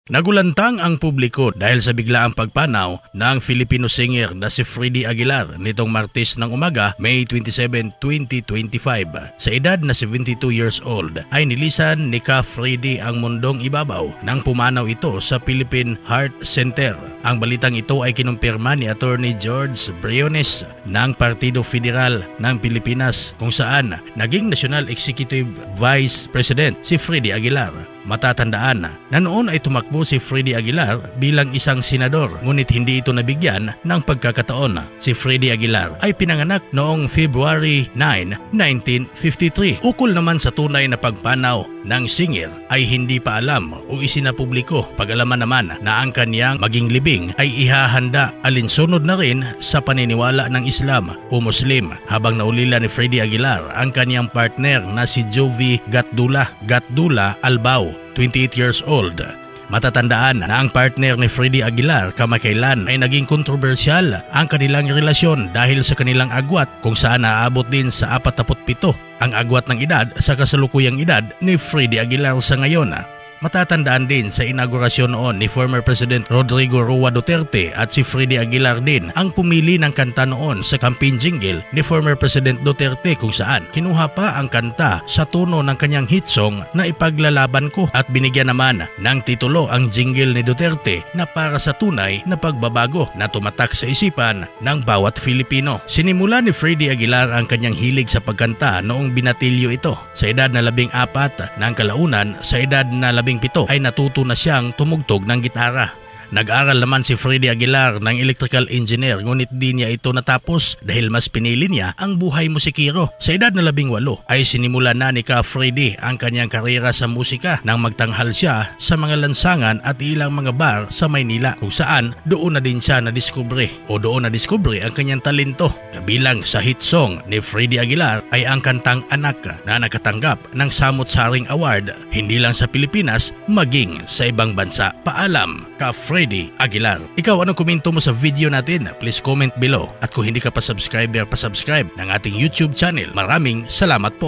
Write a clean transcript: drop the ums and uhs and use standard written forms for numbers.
Nagulantang ang publiko dahil sa biglaang pagpanaw ng Filipino singer na si Freddy Aguilar nitong Martes ng umaga, May 27, 2025. Sa edad na 72 years old ay nilisan ni Ka Freddy ang mundong ibabaw nang pumanaw ito sa Philippine Heart Center. Ang balitang ito ay kinumpirma ni Attorney George Briones ng Partido Federal ng Pilipinas kung saan naging National Executive Vice President si Freddy Aguilar. Matatandaan na noon ay tumakbo si Freddy Aguilar bilang isang senador ngunit hindi ito nabigyan ng pagkakataon. Si Freddy Aguilar ay pinanganak noong February 9, 1953. Ukol naman sa tunay na pagpanaw ng singer ay hindi pa alam o isinapubliko. Pag-alaman naman na ang kanyang maging libing ay ihahanda alinsunod na rin sa paniniwala ng Islam o Muslim habang naulila ni Freddy Aguilar ang kanyang partner na si Jovi Gatdula Albao, 28 years old. Matatandaan na ang partner ni Freddy Aguilar kamakailan ay naging kontrobersyal ang kanilang relasyon dahil sa kanilang agwat kung saan naaabot din sa 47 ang agwat ng edad sa kasalukuyang edad ni Freddy Aguilar sa ngayon. Matatandaan din sa inaugurasyon noon ni former President Rodrigo Roa Duterte at si Freddy Aguilar din ang pumili ng kanta noon sa campaign jingle ni former President Duterte kung saan kinuha pa ang kanta sa tono ng kanyang hit song na Ipaglalaban Ko at binigyan naman ng titulo ang jingle ni Duterte na para sa tunay na pagbabago na tumatak sa isipan ng bawat Filipino. Sinimula ni Freddy Aguilar ang kanyang hilig sa pagkanta noong binatilyo ito. Sa edad na 14 ng kalaunan, sa edad na 17 ay natuto na siyang tumugtog ng gitara. Nag-aral naman si Freddy Aguilar ng electrical engineer ngunit di niya ito natapos dahil mas pinili niya ang buhay musikero. Sa edad na 18 ay sinimula na ni Ka Freddy ang kanyang karera sa musika nang magtanghal siya sa mga lansangan at ilang mga bar sa Maynila kung saan doon na din siya nadiskubre ang kanyang talento. Kabilang sa hit song ni Freddy Aguilar ay ang kantang Anak na nakatanggap ng Samut-Saring Award hindi lang sa Pilipinas maging sa ibang bansa. Paalam, Ka Freddy Aguilar. Ikaw, anong komento mo sa video natin? Please comment below. At kung hindi ka pa subscriber, pa-subscribe ng ating YouTube channel. Maraming salamat po.